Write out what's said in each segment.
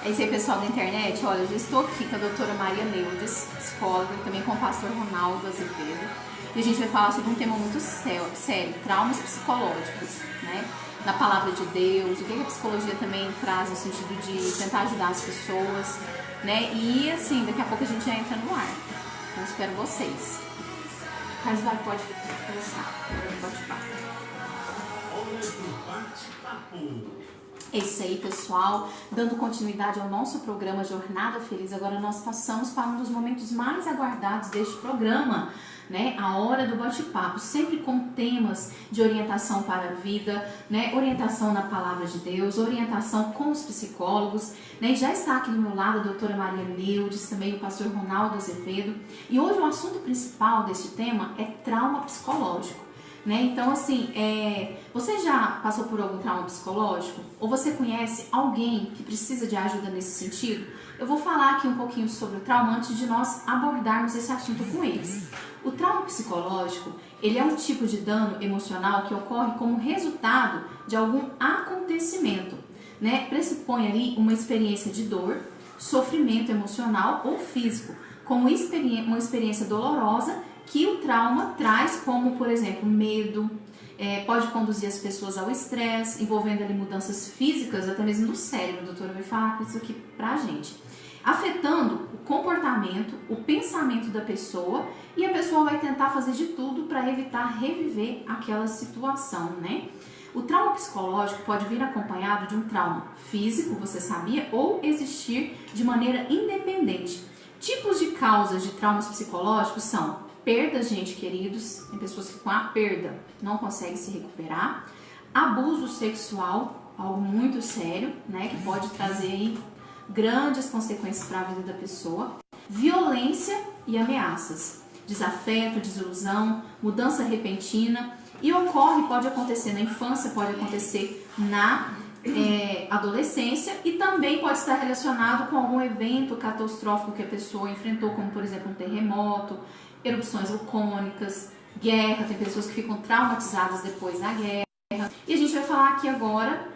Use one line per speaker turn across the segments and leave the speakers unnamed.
É isso aí, pessoal da internet. Olha, eu já estou aqui com a doutora Maria Neudes, psicóloga, e também com o pastor Ronaldo Azevedo. E a gente vai falar sobre um tema muito sério, traumas psicológicos, né? Na palavra de Deus, o que a psicologia também traz no sentido de tentar ajudar as pessoas, né? E assim, daqui a pouco a gente já entra no ar. Então, espero vocês. Carlos Vale pode começar. Bate-papo. É isso aí, pessoal, dando continuidade ao nosso programa Jornada Feliz. Agora nós passamos para um dos momentos mais aguardados deste programa, né? A hora do bate-papo, sempre com temas de orientação para a vida, né? Orientação na palavra de Deus, orientação com os psicólogos, né? Já está aqui do meu lado a doutora Maria Neudes, também o pastor Ronaldo Azevedo. E hoje o assunto principal deste tema é trauma psicológico. Né? Então, assim, você já passou por algum trauma psicológico? Ou você conhece alguém que precisa de ajuda nesse sentido? Eu vou falar aqui um pouquinho sobre o trauma antes de nós abordarmos esse assunto com eles. O trauma psicológico, ele é um tipo de dano emocional que ocorre como resultado de algum acontecimento, né? Pressupõe ali uma experiência de dor, sofrimento emocional ou físico, como uma experiência dolorosa que o trauma traz, como, por exemplo, medo, pode conduzir as pessoas ao estresse, envolvendo ali mudanças físicas, até mesmo no cérebro. A doutora vai falar isso aqui pra gente. Afetando o comportamento, o pensamento da pessoa, e a pessoa vai tentar fazer de tudo para evitar reviver aquela situação, né? O trauma psicológico pode vir acompanhado de um trauma físico, você sabia, ou existir de maneira independente. Tipos de causas de traumas psicológicos são perdas de entes queridos, tem pessoas que com a perda não conseguem se recuperar, abuso sexual, algo muito sério, né, que pode trazer aí grandes consequências para a vida da pessoa, violência e ameaças, desafeto, desilusão, mudança repentina, e pode acontecer na infância, pode acontecer na adolescência e também pode estar relacionado com algum evento catastrófico que a pessoa enfrentou, como por exemplo um terremoto, erupções vulcânicas, guerra, tem pessoas que ficam traumatizadas depois da guerra. E a gente vai falar aqui agora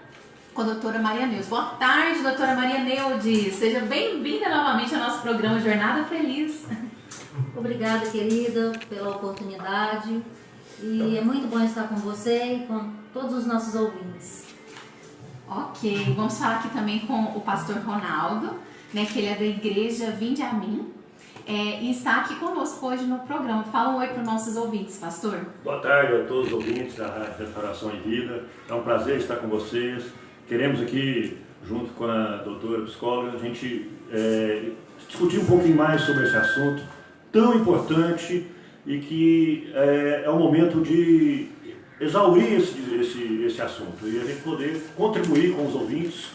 com a doutora Maria Neudes. Boa tarde, doutora Maria Neudes. Seja bem-vinda novamente ao nosso programa Jornada Feliz.
Obrigada, querida, pela oportunidade. E é muito bom estar com você e com todos os nossos ouvintes.
Ok, vamos falar aqui também com o pastor Ronaldo, né, que ele é da igreja Vinde a Mim. E está aqui conosco hoje no programa. Fala um oi para os nossos ouvintes, pastor.
Boa tarde a todos os ouvintes da Rádio Restauração e Vida. É um prazer estar com vocês. Queremos aqui, junto com a doutora psicóloga, a gente discutir um pouquinho mais sobre esse assunto tão importante e que é o momento de exaurir esse assunto e a gente poder contribuir com os ouvintes,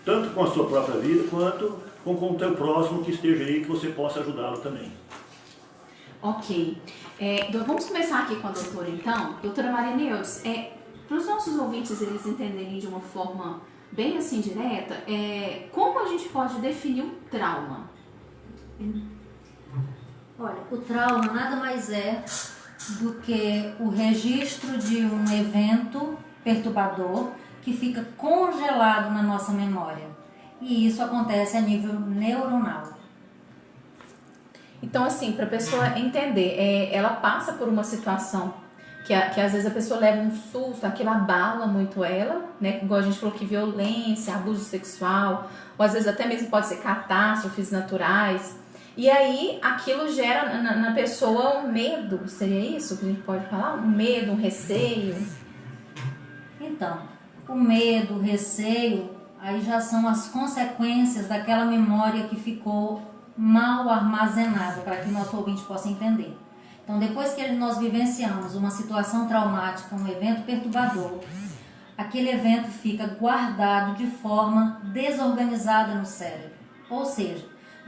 tanto com a sua própria vida quanto com o teu próximo que esteja aí, que você possa ajudá-lo também.
Ok. Vamos começar aqui com a doutora, então. Doutora Maria Neudes, para os nossos ouvintes eles entenderem de uma forma bem assim direta, como a gente pode definir o trauma?
Olha, o trauma nada mais é do que o registro de um evento perturbador que fica congelado na nossa memória. E isso acontece a nível neuronal.
Então, assim, para a pessoa entender, ela passa por uma situação que às vezes a pessoa leva um susto, aquilo abala muito ela, né? Igual a gente falou que violência, abuso sexual, ou às vezes até mesmo pode ser catástrofes naturais. E aí aquilo gera na pessoa um medo, seria isso que a gente pode falar? Um medo, um receio?
Então, o medo, o receio, aí já são as consequências daquela memória que ficou mal armazenada, para que o nosso ouvinte possa entender. Então, depois que nós vivenciamos uma situação traumática, um evento perturbador, aquele evento fica guardado de forma desorganizada no cérebro. Ou seja,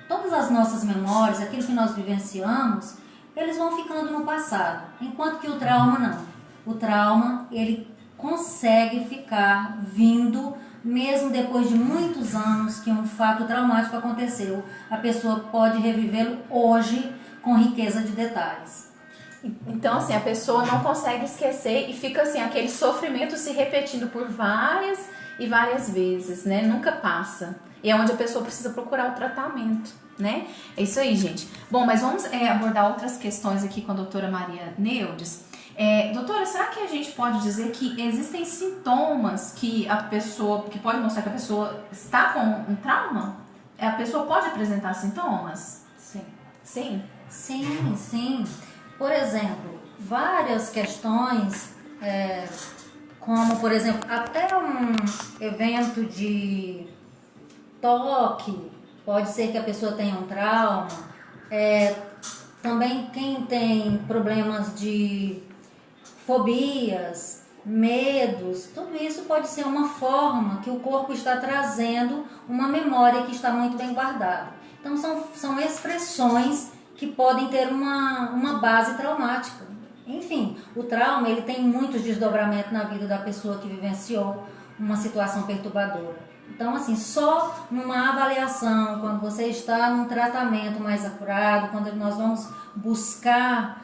todas as nossas memórias, aquilo que nós vivenciamos, eles vão ficando no passado, enquanto que o trauma não. O trauma, ele consegue ficar vindo mesmo depois de muitos anos que um fato traumático aconteceu. A pessoa pode revivê-lo hoje com riqueza de detalhes.
Então, assim, a pessoa não consegue esquecer e fica assim, aquele sofrimento se repetindo por várias e várias vezes, né? Nunca passa. E é onde a pessoa precisa procurar o tratamento, né? É isso aí, gente. Bom, mas vamos abordar outras questões aqui com a doutora Maria Neudes. Doutora, será que a gente pode dizer que existem sintomas que pode mostrar que a pessoa está com um trauma? A pessoa pode apresentar sintomas?
Sim.
Sim?
Sim, sim. Por exemplo, várias questões, como, por exemplo, até um evento de toque, pode ser que a pessoa tenha um trauma. Também quem tem problemas de fobias, medos, tudo isso pode ser uma forma que o corpo está trazendo uma memória que está muito bem guardada. Então são expressões que podem ter uma base traumática. Enfim, o trauma ele tem muitos desdobramentos na vida da pessoa que vivenciou uma situação perturbadora. Então, assim, só numa avaliação, quando você está num tratamento mais acurado, quando nós vamos buscar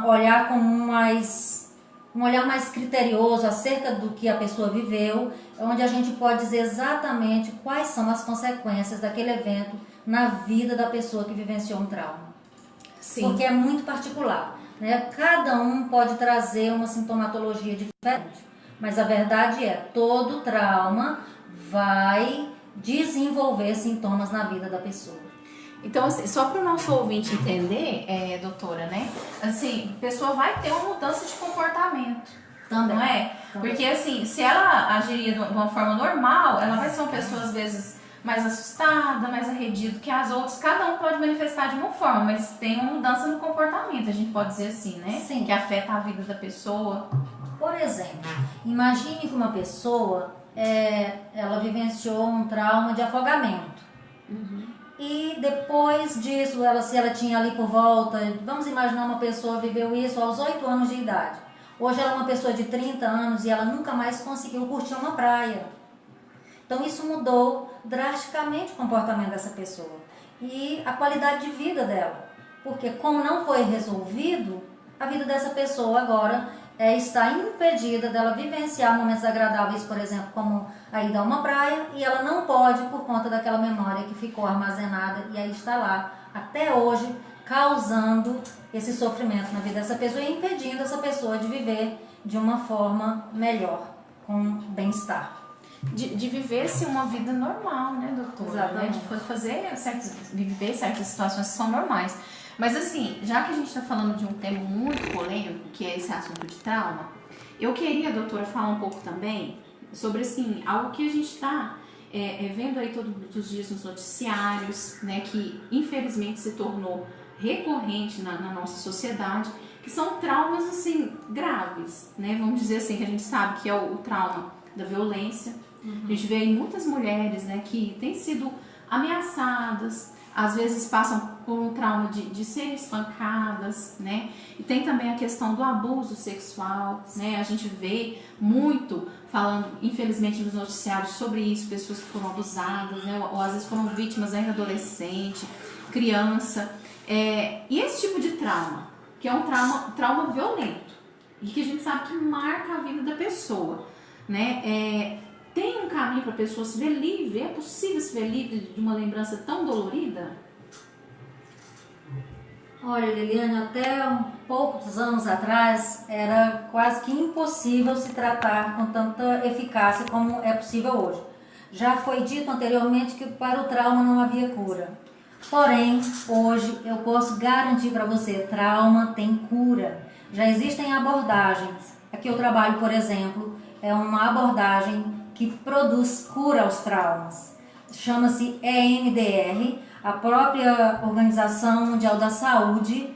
olhar com um olhar mais criterioso acerca do que a pessoa viveu, é onde a gente pode dizer exatamente quais são as consequências daquele evento na vida da pessoa que vivenciou um trauma.
Sim.
Porque é muito particular, né? Cada um pode trazer uma sintomatologia diferente, mas a verdade é, todo trauma vai desenvolver sintomas na vida da pessoa.
Então, assim, só para o nosso ouvinte entender, doutora, né? Assim, a pessoa vai ter uma mudança de comportamento,
Também.
não é? Porque, assim, se ela agiria de uma forma normal, ela vai ser uma pessoa, às vezes, mais assustada, mais arredida que as outras. Cada um pode manifestar de uma forma, mas tem uma mudança no comportamento, a gente pode dizer assim, né?
Sim.
Que afeta a vida da pessoa.
Por exemplo, imagine que uma pessoa, ela vivenciou um trauma de afogamento. E depois disso, se ela tinha ali por volta, vamos imaginar uma pessoa viveu isso aos 8 anos de idade. Hoje ela é uma pessoa de 30 anos e ela nunca mais conseguiu curtir uma praia. Então isso mudou drasticamente o comportamento dessa pessoa e a qualidade de vida dela. Porque como não foi resolvido, a vida dessa pessoa agora está impedida dela vivenciar momentos agradáveis, por exemplo, como a ida a uma praia, e ela não pode por conta daquela memória que ficou armazenada e aí está lá até hoje, causando esse sofrimento na vida dessa pessoa e impedindo essa pessoa de viver de uma forma melhor, com bem-estar.
De viver-se uma vida normal, né, doutora? Né? De viver certas situações que são normais. Mas assim, já que a gente está falando de um tema muito polêmico, que é esse assunto de trauma, eu queria, doutora, falar um pouco também sobre, assim, algo que a gente está vendo aí todos os dias nos noticiários, né, que infelizmente se tornou recorrente na nossa sociedade, que são traumas, assim, graves, né? Vamos dizer assim, que a gente sabe que é o trauma da violência. A gente vê aí muitas mulheres, né, que têm sido ameaçadas, às vezes passam por um trauma de serem espancadas, né? E tem também a questão do abuso sexual, né? A gente vê muito falando, infelizmente, nos noticiários sobre isso, pessoas que foram abusadas, né? Ou às vezes foram vítimas ainda adolescente, criança. E esse tipo de trauma, que é um trauma violento, e que a gente sabe que marca a vida da pessoa, né? Tem um caminho para a pessoa se ver livre? É possível se ver livre de uma lembrança tão dolorida?
Olha, Liliane, até poucos anos atrás era quase que impossível se tratar com tanta eficácia como é possível hoje. Já foi dito anteriormente que para o trauma não havia cura. Porém, hoje eu posso garantir para você, trauma tem cura. Já existem abordagens. Aqui eu trabalho, por exemplo, é uma abordagem que produz cura aos traumas. Chama-se EMDR. A própria Organização Mundial da Saúde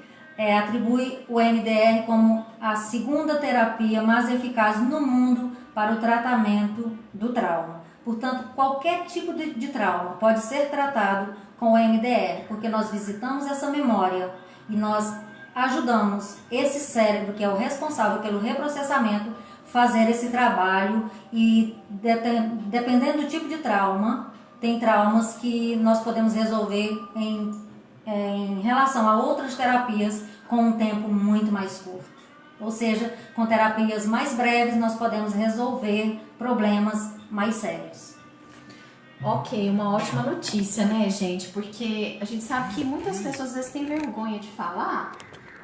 atribui o EMDR como a segunda terapia mais eficaz no mundo para o tratamento do trauma. Portanto, qualquer tipo de trauma pode ser tratado com o EMDR, porque nós visitamos essa memória e nós ajudamos esse cérebro, que é o responsável pelo reprocessamento, fazer esse trabalho e dependendo do tipo de trauma, tem traumas que nós podemos resolver em relação a outras terapias com um tempo muito mais curto. Ou seja, com terapias mais breves nós podemos resolver problemas mais sérios.
Ok, uma ótima notícia, né, gente? Porque a gente sabe que muitas pessoas às vezes têm vergonha de falar,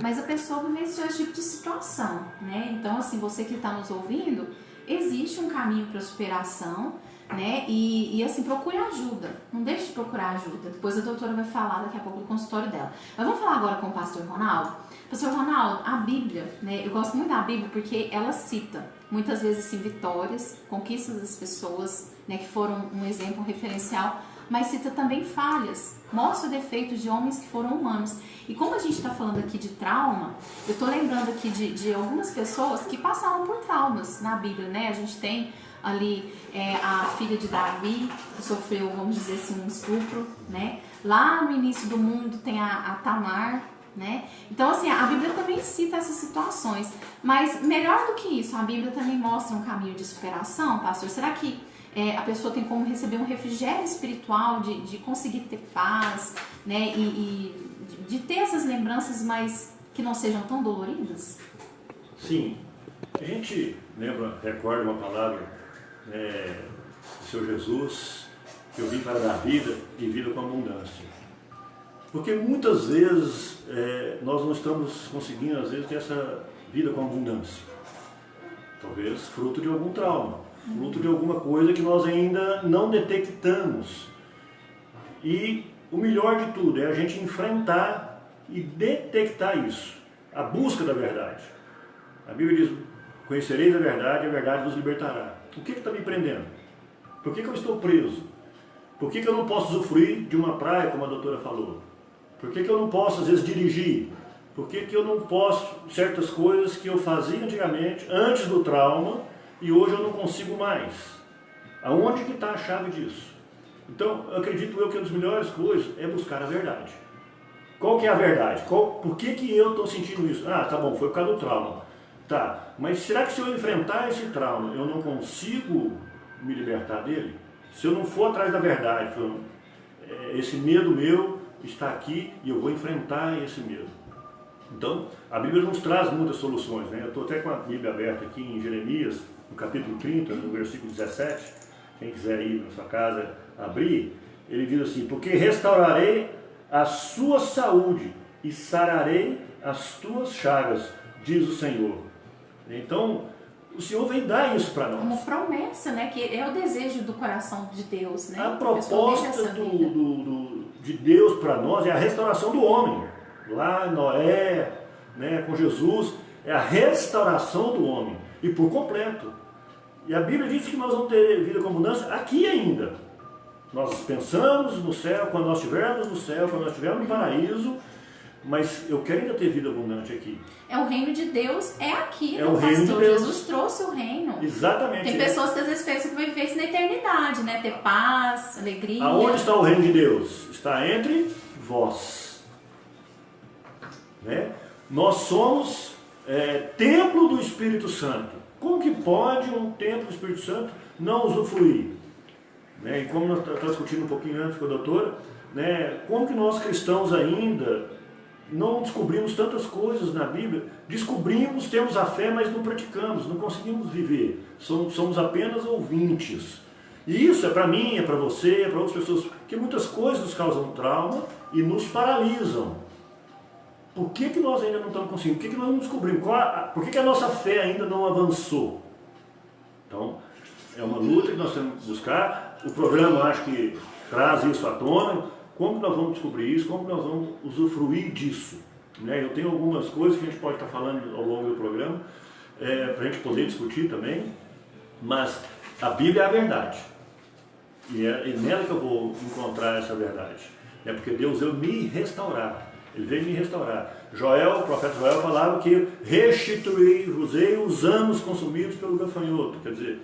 mas a pessoa vivenciou esse tipo de situação, né? Então, assim, você que está nos ouvindo, existe um caminho para superação, né? E assim, procure ajuda. Não deixe de procurar ajuda. Depois a doutora vai falar daqui a pouco do consultório dela. Mas vamos falar agora com o pastor Ronaldo. Pastor Ronaldo, a Bíblia, né? Eu gosto muito da Bíblia porque ela cita muitas vezes assim, vitórias, conquistas das pessoas, né? Que foram um exemplo, um referencial, mas cita também falhas, mostra defeitos de homens que foram humanos. E como a gente está falando aqui de trauma, eu estou lembrando aqui de algumas pessoas que passaram por traumas na Bíblia, né? A gente tem ali a filha de Davi, que sofreu, vamos dizer assim, um estupro, né? Lá no início do mundo tem a Tamar, né? Então, assim, a Bíblia também cita essas situações. Mas melhor do que isso, a Bíblia também mostra um caminho de superação, pastor? Será que a pessoa tem como receber um refrigério espiritual de conseguir ter paz, né? E de ter essas lembranças, mas que não sejam tão doloridas?
Sim. A gente recorda uma palavra do Senhor Jesus, que eu vim para dar vida e vida com abundância. Porque muitas vezes nós não estamos conseguindo, às vezes, ter essa vida com abundância. Talvez fruto de algum trauma, fruto de alguma coisa que nós ainda não detectamos. E o melhor de tudo é a gente enfrentar e detectar isso, a busca da verdade. A Bíblia diz: conhecereis a verdade vos libertará. O que está me prendendo? Por que eu estou preso? Por que eu não posso usufruir de uma praia, como a doutora falou? Por que eu não posso, às vezes, dirigir? Por que eu não posso certas coisas que eu fazia antigamente, antes do trauma, e hoje eu não consigo mais? Aonde que está a chave disso? Então, eu acredito que uma das melhores coisas é buscar a verdade. Qual que é a verdade? Por que eu estou sentindo isso? Ah, tá bom, foi por causa do trauma. Tá, mas será que se eu enfrentar esse trauma, eu não consigo me libertar dele? Se eu não for atrás da verdade, esse medo meu está aqui e eu vou enfrentar esse medo. Então, a Bíblia nos traz muitas soluções, né? Eu estou até com a Bíblia aberta aqui em Jeremias, no capítulo 30, no versículo 17. Quem quiser ir na sua casa abrir, ele diz assim: porque restaurarei a sua saúde e sararei as tuas chagas, diz o Senhor. Então, o Senhor vem dar isso para nós.
Como promessa, né? Que é o desejo do coração de Deus, né?
A proposta de Deus para nós é a restauração do homem. Lá Noé, né, com Jesus, é a restauração do homem. E por completo. E a Bíblia diz que nós vamos ter vida com abundância aqui ainda. Nós pensamos no céu, quando nós estivermos no céu, quando nós estivermos no paraíso, mas eu quero ainda ter vida abundante aqui.
O reino de Deus é aqui, né,
o reino de Deus.
Jesus trouxe o reino.
Exatamente.
Tem pessoas que às vezes pensam que vai viver isso na eternidade, né? Ter paz, alegria.
Aonde está o reino de Deus? Está entre vós. Né? Nós somos templo do Espírito Santo. Como que pode um templo do Espírito Santo não usufruir? Né? E como nós estávamos discutindo um pouquinho antes com a doutora, né? Como que nós cristãos ainda não descobrimos tantas coisas na Bíblia? Descobrimos, temos a fé, mas não praticamos, não conseguimos viver. Somos apenas ouvintes. E isso é para mim, é para você, é para outras pessoas, porque muitas coisas nos causam trauma e nos paralisam. Por que nós ainda não estamos conseguindo? Por que nós não descobrimos? Por que a nossa fé ainda não avançou? Então, é uma luta que nós temos que buscar. O programa, acho que traz isso à tona. Como que nós vamos descobrir isso? Como que nós vamos usufruir disso? Né? Eu tenho algumas coisas que a gente pode estar falando ao longo do programa, para a gente poder discutir também, mas a Bíblia é a verdade. E é nela que eu vou encontrar essa verdade. É porque Deus veio me restaurar. Ele veio me restaurar. O profeta Joel falava que restituí-vos-ei os anos consumidos pelo gafanhoto. Quer dizer,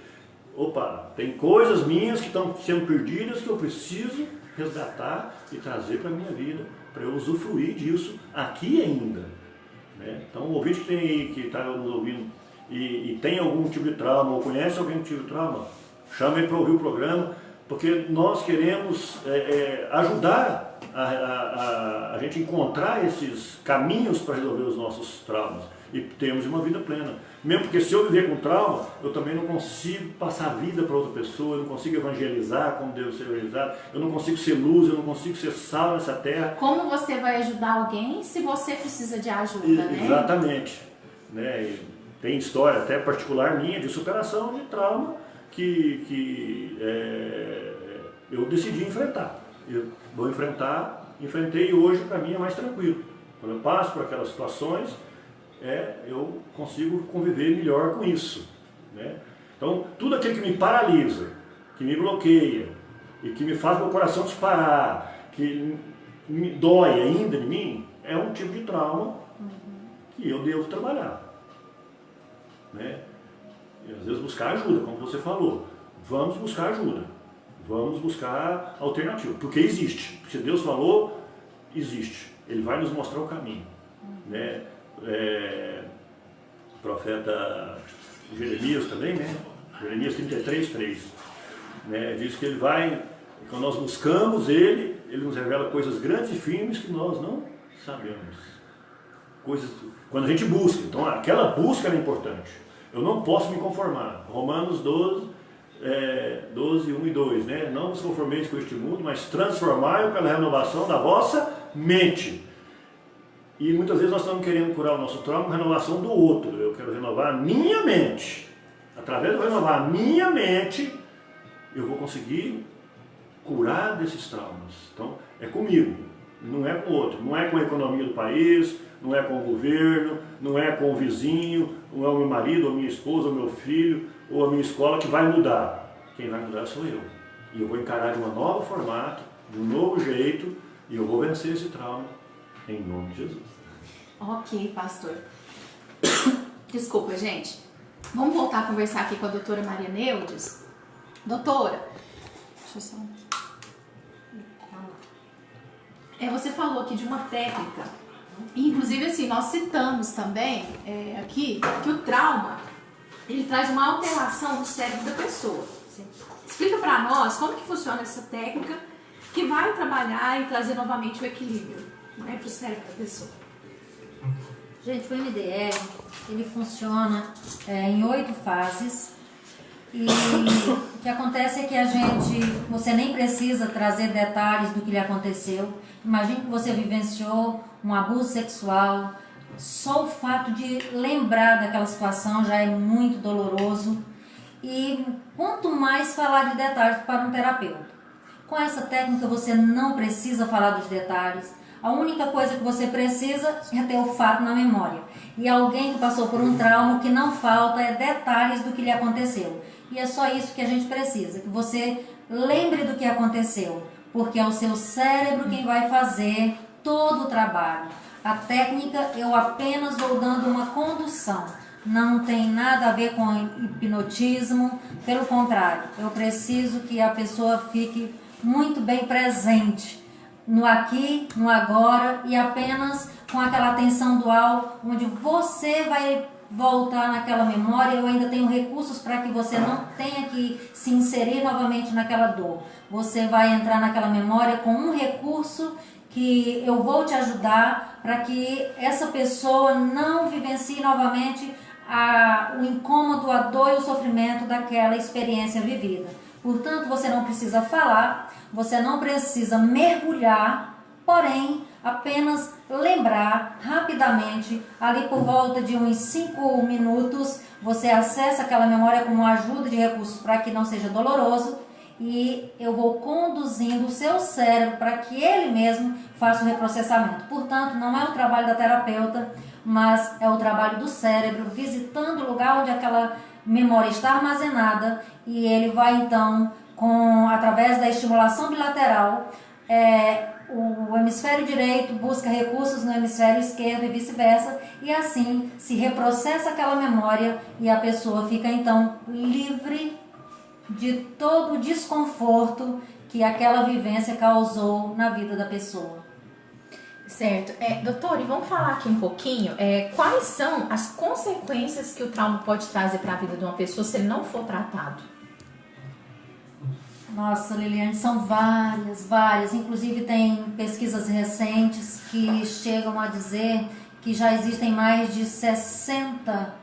tem coisas minhas que estão sendo perdidas que eu preciso resgatar e trazer para a minha vida, para eu usufruir disso aqui ainda. Né? Então, o ouvinte que está nos ouvindo e tem algum tipo de trauma, ou conhece alguém que teve trauma, chama ele para ouvir o programa, porque nós queremos ajudar a gente encontrar esses caminhos para resolver os nossos traumas. e termos uma vida plena. Mesmo porque se eu viver com trauma, eu também não consigo passar a vida para outra pessoa, eu não consigo evangelizar como devo ser evangelizado, eu não consigo ser luz, eu não consigo ser sal nessa terra.
Como você vai ajudar alguém se você precisa de ajuda, né?
Exatamente. Né? E tem história até particular minha de superação de trauma que eu decidi enfrentar. Eu vou enfrentei e hoje para mim é mais tranquilo. Quando eu passo por aquelas situações, eu consigo conviver melhor com isso. Né? Então, tudo aquilo que me paralisa, que me bloqueia e que me faz meu coração disparar, que me dói ainda em mim, é um tipo de trauma que eu devo trabalhar. Né? E às vezes buscar ajuda, como você falou. Vamos buscar ajuda. Vamos buscar alternativa. Porque existe. Se Deus falou, existe. Ele vai nos mostrar o caminho. Né? O profeta Jeremias também, né? Jeremias 33:3, né? Diz que ele vai, quando nós buscamos ele nos revela coisas grandes e firmes que nós não sabemos. Quando a gente busca, então aquela busca é importante. Eu não posso me conformar. Romanos 12, 1 e 2, né? Não vos conformeis com este mundo, mas transformai-o pela renovação da vossa mente. E muitas vezes nós estamos querendo curar o nosso trauma com a renovação do outro. Eu quero renovar a minha mente. Através de renovar a minha mente, eu vou conseguir curar desses traumas. Então, é comigo, não é com o outro. Não é com a economia do país, não é com o governo, não é com o vizinho, não é o meu marido, ou a minha esposa, ou meu filho, ou a minha escola que vai mudar. Quem vai mudar sou eu. E eu vou encarar de um novo formato, de um novo jeito, e eu vou vencer esse trauma. Em nome de Jesus.
Ok, pastor. Desculpa, gente. Vamos voltar a conversar aqui com a doutora Maria Neudes. Doutora, deixa eu só... você falou aqui de uma técnica. Inclusive, assim, nós citamos também aqui que o trauma, ele traz uma alteração no cérebro da pessoa. Explica para nós como que funciona essa técnica que vai trabalhar e trazer novamente o equilíbrio, né, para o cérebro da pessoa.
Gente, o MDR, ele funciona em 8 fases e o que acontece é que você nem precisa trazer detalhes do que lhe aconteceu. Imagine que você vivenciou um abuso sexual, só o fato de lembrar daquela situação já é muito doloroso e quanto mais falar de detalhes para um terapeuta. Com essa técnica você não precisa falar dos detalhes. A única coisa que você precisa é ter o fato na memória. E alguém que passou por um trauma, o que não falta é detalhes do que lhe aconteceu. E é só isso que a gente precisa, que você lembre do que aconteceu, porque é o seu cérebro quem vai fazer todo o trabalho. A técnica eu apenas vou dando uma condução. Não tem nada a ver com hipnotismo, pelo contrário, eu preciso que a pessoa fique muito bem presente no aqui, no agora e apenas com aquela atenção dual, onde você vai voltar naquela memória. Eu ainda tenho recursos para que você não tenha que se inserir novamente naquela dor. Você vai entrar naquela memória com um recurso que eu vou te ajudar para que essa pessoa não vivencie novamente o incômodo, a dor e o sofrimento daquela experiência vivida. Portanto, você não precisa falar, você não precisa mergulhar, porém, apenas lembrar rapidamente, ali por volta de uns 5 minutos, você acessa aquela memória como ajuda de recursos para que não seja doloroso e eu vou conduzindo o seu cérebro para que ele mesmo faça o reprocessamento. Portanto, não é o trabalho da terapeuta, mas é o trabalho do cérebro, visitando o lugar onde aquela memória está armazenada e ele vai então, através da estimulação bilateral, o hemisfério direito busca recursos no hemisfério esquerdo e vice-versa, e assim se reprocessa aquela memória e a pessoa fica então livre de todo o desconforto que aquela vivência causou na vida da pessoa.
Certo. Doutor, e vamos falar aqui um pouquinho, quais são as consequências que o trauma pode trazer para a vida de uma pessoa se ele não for tratado?
Nossa, Liliane, são várias. Inclusive tem pesquisas recentes que chegam a dizer que já existem mais de 60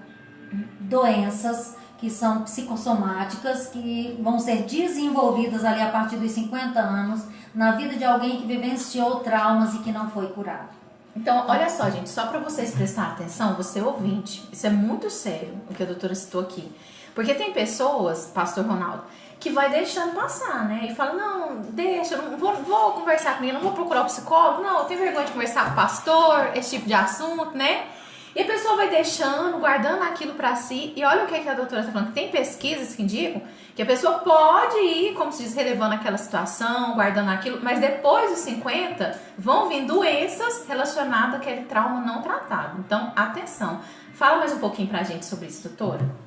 doenças que são psicossomáticas, que vão ser desenvolvidas ali a partir dos 50 anos na vida de alguém que vivenciou traumas e que não foi curado.
Então, olha só, gente, só para vocês prestarem atenção, você ouvinte, isso é muito sério o que a doutora citou aqui. Porque tem pessoas, pastor Ronaldo, que vai deixando passar, né? E fala, não, deixa, eu não vou conversar com ele, não vou procurar o psicólogo, não, eu tenho vergonha de conversar com o pastor, esse tipo de assunto, né? E a pessoa vai deixando, guardando aquilo pra si. E olha o que a doutora está falando, que tem pesquisas que indicam que a pessoa pode ir, como se diz, relevando aquela situação, guardando aquilo, mas depois dos 50 vão vir doenças relacionadas àquele trauma não tratado. Então, atenção. Fala mais um pouquinho pra gente sobre isso, doutora.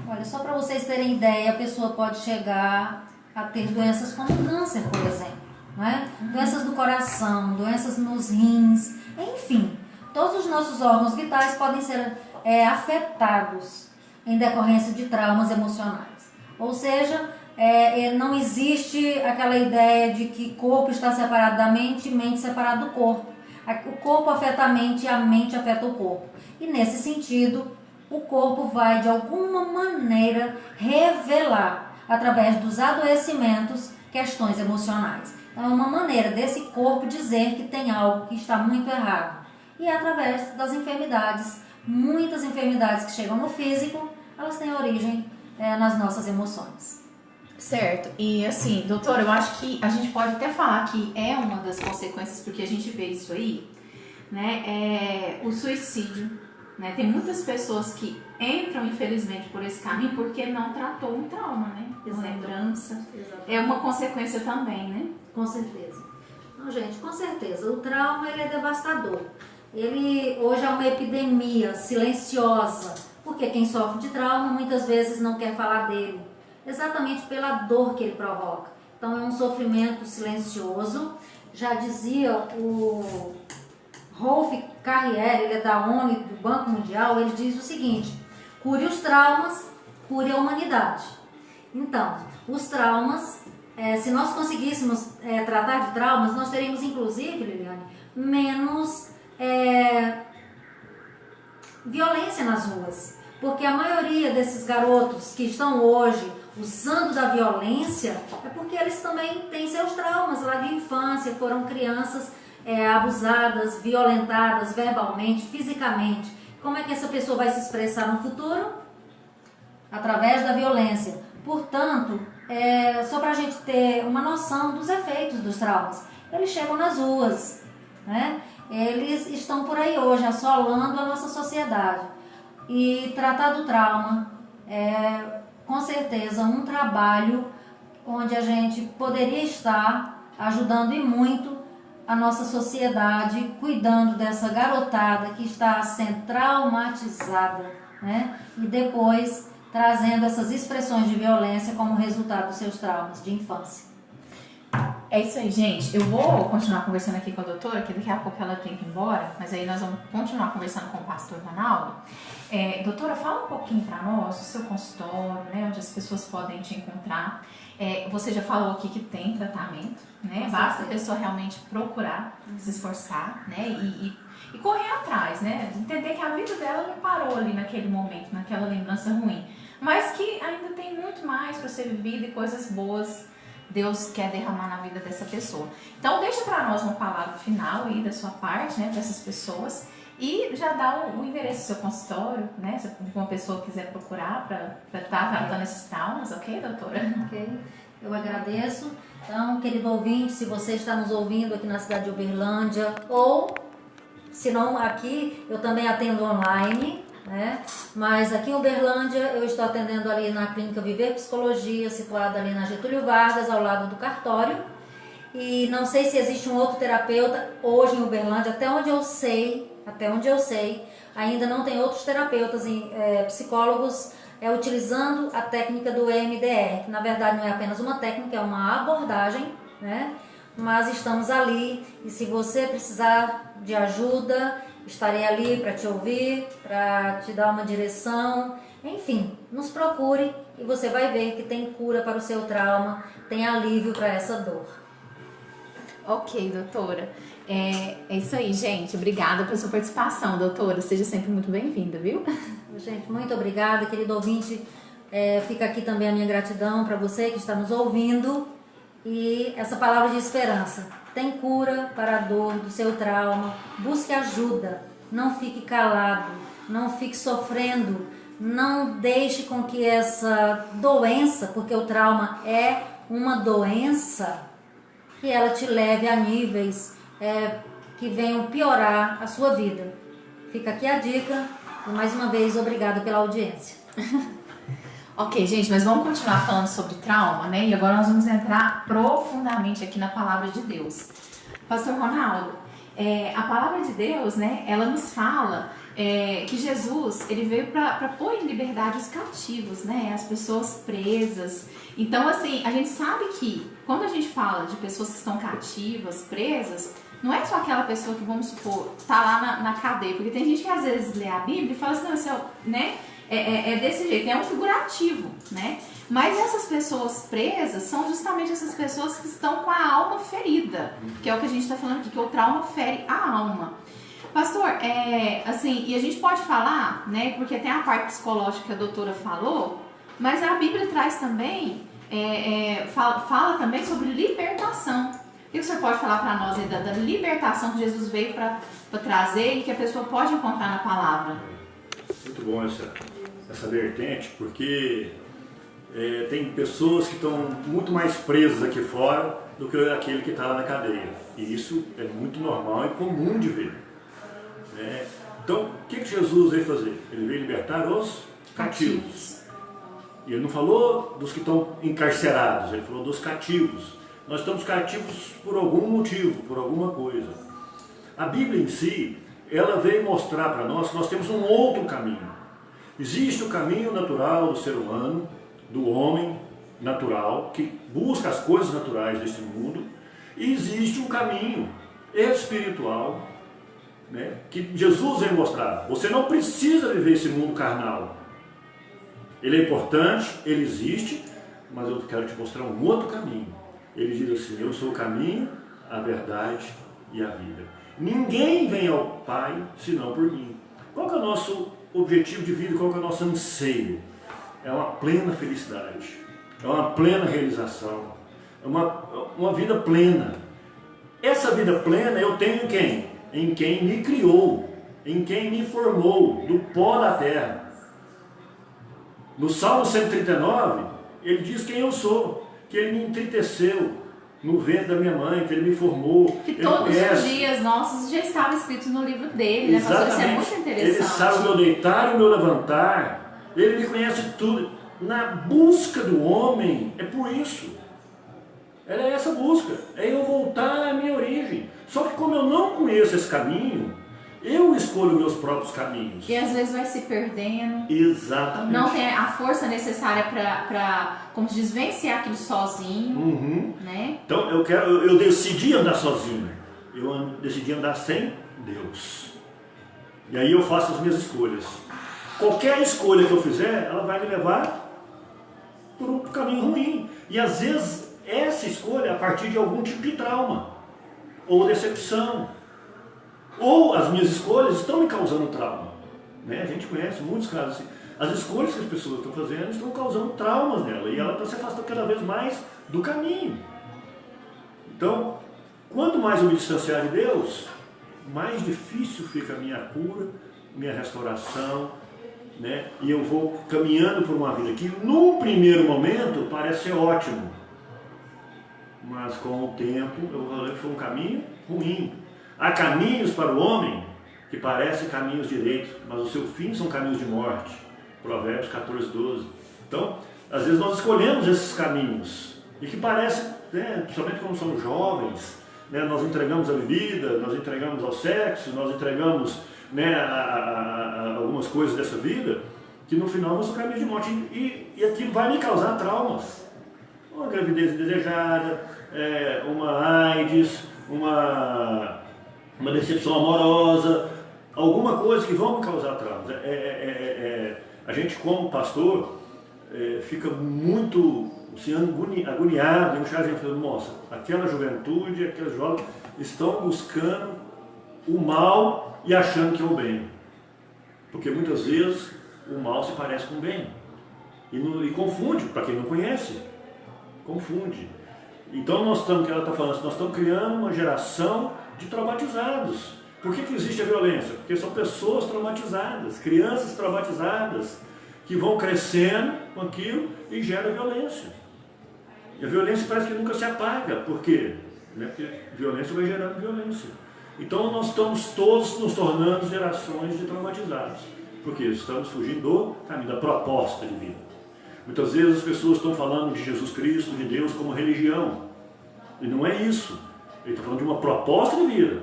Olha, só para vocês terem ideia, a pessoa pode chegar a ter doenças como câncer, por exemplo, né? Doenças do coração, doenças nos rins, enfim. Todos os nossos órgãos vitais podem ser afetados em decorrência de traumas emocionais. Ou seja, não existe aquela ideia de que corpo está separado da mente e mente separado do corpo. O corpo afeta a mente e a mente afeta o corpo. E nesse sentido, o corpo vai de alguma maneira revelar, através dos adoecimentos, questões emocionais. Então é uma maneira desse corpo dizer que tem algo que está muito errado. E é através das enfermidades, muitas enfermidades que chegam no físico, elas têm origem nas nossas emoções.
Certo, e assim, doutora, eu acho que a gente pode até falar que é uma das consequências, porque a gente vê isso aí, né, o suicídio, né, tem muitas pessoas que entram, infelizmente, por esse caminho porque não tratou um trauma, né, uma lembrança, é uma consequência também, né?
Com certeza. Não, gente, com certeza, o trauma ele é devastador. Ele hoje é uma epidemia silenciosa, porque quem sofre de trauma muitas vezes não quer falar dele, exatamente pela dor que ele provoca. Então é um sofrimento silencioso. Já dizia o Rolf Carrière, ele é da ONU, do Banco Mundial, ele diz o seguinte: cure os traumas, cure a humanidade. Então, os traumas, se nós conseguíssemos tratar de traumas, nós teríamos inclusive, Liliane, menos violência nas ruas, porque a maioria desses garotos que estão hoje usando da violência é porque eles também têm seus traumas lá de infância, foram crianças abusadas, violentadas verbalmente, fisicamente. Como é que essa pessoa vai se expressar no futuro? Através da violência. Portanto, só para a gente ter uma noção dos efeitos dos traumas, eles chegam nas ruas, né? Eles estão por aí hoje, assolando a nossa sociedade. E tratar do trauma é, com certeza, um trabalho onde a gente poderia estar ajudando e muito a nossa sociedade, cuidando dessa garotada que está sendo traumatizada, né? E depois trazendo essas expressões de violência como resultado dos seus traumas de infância.
É isso aí, gente. Eu vou continuar conversando aqui com a doutora, que daqui a pouco ela tem que ir embora, mas aí nós vamos continuar conversando com o pastor Ronaldo. Doutora, fala um pouquinho para nós do seu consultório, né, onde as pessoas podem te encontrar. Você já falou aqui que tem tratamento, né? Basta a pessoa realmente procurar, se esforçar, né, e correr atrás, né? Entender que a vida dela não parou ali naquele momento, naquela lembrança ruim, mas que ainda tem muito mais para ser vivido e coisas boas Deus quer derramar na vida dessa pessoa. Então deixa para nós uma palavra final aí da sua parte, né, dessas pessoas, e já dá o endereço do seu consultório, né, se uma pessoa quiser procurar para estar tratando esses traumas, ok, doutora?
Ok, eu agradeço. Então, querido ouvinte, se você está nos ouvindo aqui na cidade de Uberlândia, ou se não aqui, eu também atendo online, né? Mas aqui em Uberlândia eu estou atendendo ali na Clínica Viver Psicologia, situada ali na Getúlio Vargas, ao lado do cartório. E não sei se existe um outro terapeuta hoje em Uberlândia, até onde eu sei, ainda não tem outros terapeutas, psicólogos, utilizando a técnica do EMDR, que na verdade não é apenas uma técnica, é uma abordagem, né? Mas estamos ali, e se você precisar de ajuda, estarei ali para te ouvir, para te dar uma direção. Enfim, nos procure e você vai ver que tem cura para o seu trauma, tem alívio para essa dor.
Ok, doutora. É isso aí, gente. Obrigada pela sua participação, doutora. Seja sempre muito bem-vinda, viu?
Gente, muito obrigada, querido ouvinte. Fica aqui também a minha gratidão para você que está nos ouvindo. E essa palavra de esperança. Tem cura para a dor do seu trauma. Busque ajuda. Não fique calado. Não fique sofrendo. Não deixe com que essa doença, porque o trauma é uma doença, que ela te leve a níveis que venham piorar a sua vida. Fica aqui a dica. E mais uma vez, obrigada pela audiência.
Ok, gente, mas vamos continuar falando sobre trauma, né? E agora nós vamos entrar profundamente aqui na palavra de Deus. Pastor Ronaldo, a palavra de Deus, né? Ela nos fala que Jesus, ele veio para pôr em liberdade os cativos, né? As pessoas presas. Então, assim, a gente sabe que quando a gente fala de pessoas que estão cativas, presas, não é só aquela pessoa que, vamos supor, tá lá na cadeia. Porque tem gente que às vezes lê a Bíblia e fala assim, não, isso é desse jeito, é um figurativo, né? Mas essas pessoas presas são justamente essas pessoas que estão com a alma ferida, que é o que a gente está falando aqui, que o trauma fere a alma. Pastor, assim, e a gente pode falar, né, porque tem a parte psicológica que a doutora falou, mas a Bíblia traz também, fala também sobre libertação. O que o senhor pode falar para nós aí da libertação que Jesus veio para trazer e que a pessoa pode encontrar na palavra?
Muito bom essa vertente, porque tem pessoas que estão muito mais presas aqui fora do que aquele que está lá na cadeia. E isso é muito normal e comum de ver. Então, o que Jesus veio fazer? Ele veio libertar os cativos. E ele não falou dos que estão encarcerados, ele falou dos cativos. Nós estamos cativos por algum motivo, por alguma coisa. A Bíblia em si, ela veio mostrar para nós que nós temos um outro caminho. Existe o caminho natural do ser humano, do homem natural, que busca as coisas naturais deste mundo, e existe um caminho espiritual, né, que Jesus veio mostrar. Você não precisa viver esse mundo carnal. Ele é importante, ele existe, mas eu quero te mostrar um outro caminho. Ele diz assim, eu sou o caminho, a verdade e a vida. Ninguém vem ao Pai senão por mim. Qual que é o nosso objetivo de vida? Qual que é o nosso anseio? É uma plena felicidade, é uma plena realização, é uma vida plena. Essa vida plena eu tenho em quem? Em quem me criou, em quem me formou, do pó da terra. No Salmo 139, ele diz quem eu sou, que ele me entristeceu no ventre da minha mãe, que ele me formou.
Que todos os dias nossos já estavam escritos no livro dele, né, pastor? Isso é muito interessante.
Ele sabe o meu deitar e o meu levantar, ele me conhece tudo. Na busca do homem, é por isso. Era essa busca, é eu voltar à minha origem. Só que como eu não conheço esse caminho, eu escolho meus próprios caminhos.
E às vezes vai se perdendo.
Exatamente.
Não tem a força necessária para, como se diz, vencer aquilo sozinho. Né?
Então eu decidi andar sozinho. Eu decidi andar sem Deus. E aí eu faço as minhas escolhas. Qualquer escolha que eu fizer, ela vai me levar por um caminho ruim. E às vezes essa escolha é a partir de algum tipo de trauma ou decepção. Ou as minhas escolhas estão me causando trauma. Né? A gente conhece muitos casos assim. As escolhas que as pessoas estão fazendo estão causando traumas nela. E ela está se afastando cada vez mais do caminho. Então, quanto mais eu me distanciar de Deus, mais difícil fica a minha cura, minha restauração. Né? E eu vou caminhando por uma vida que, num primeiro momento, parece ser ótimo. Mas com o tempo, eu vou ver que foi um caminho ruim. Há caminhos para o homem que parecem caminhos direitos, mas o seu fim são caminhos de morte. Provérbios 14, 12. Então, às vezes nós escolhemos esses caminhos, e que parecem, né, principalmente quando somos jovens, né, nós entregamos a bebida, nós entregamos ao sexo, nós entregamos, né, a algumas coisas dessa vida, que no final vão ser caminhos de morte, e aquilo vai me causar traumas. Uma gravidez indesejada, uma AIDS, uma decepção amorosa, alguma coisa que vão me causar traumas. A gente, como pastor, fica muito se agoniado, e falando, nossa, aquela juventude, aqueles jovens estão buscando o mal e achando que é o bem. Porque muitas vezes o mal se parece com o bem. E confunde, para quem não conhece, confunde. Então nós estamos, que ela está falando, nós estamos criando uma geração de traumatizados. Por que existe a violência? Porque são pessoas traumatizadas, crianças traumatizadas, que vão crescendo com aquilo e gera violência. E a violência parece que nunca se apaga. Por quê? Porque violência vai gerando violência. Então nós estamos todos nos tornando gerações de traumatizados. Porque estamos fugindo do caminho, da proposta de vida. Muitas vezes as pessoas estão falando de Jesus Cristo, de Deus, como religião. E não é isso. Ele está falando de uma proposta de vida.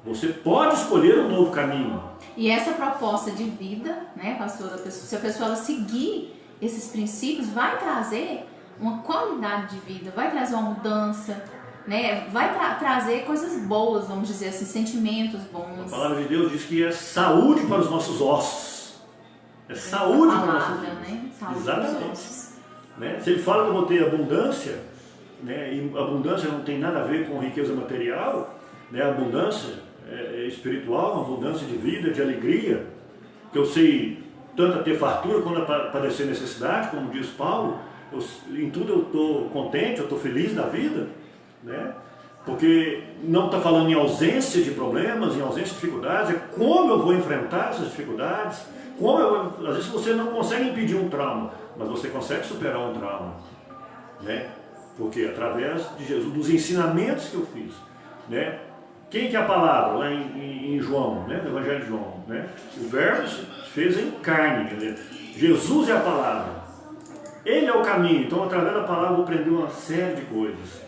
Você pode escolher um novo caminho.
E essa proposta de vida, né, pastora, se a pessoa ela seguir esses princípios, vai trazer uma qualidade de vida, vai trazer uma mudança, né, vai trazer coisas boas, vamos dizer assim, sentimentos bons. A
palavra de Deus diz que é saúde para os nossos ossos. É saúde para os nossos ossos. Né? Saúde. Exatamente. Né? Se ele fala que eu vou ter abundância, né, e abundância não tem nada a ver com riqueza material, né, abundância espiritual, uma abundância de vida, de alegria, que eu sei tanto a ter fartura quanto a padecer necessidade, como diz Paulo, em tudo eu estou contente, eu estou feliz na vida, né? Porque não está falando em ausência de problemas, em ausência de dificuldades, é como eu vou enfrentar essas dificuldades, às vezes você não consegue impedir um trauma, mas você consegue superar um trauma, né? Porque através de Jesus, dos ensinamentos que eu fiz, né? Quem que é a palavra? Lá em João, né? No Evangelho de João, né? O verbo se fez em carne, quer dizer, Jesus é a palavra. Ele é o caminho. Então, através da palavra, eu vou aprender uma série de coisas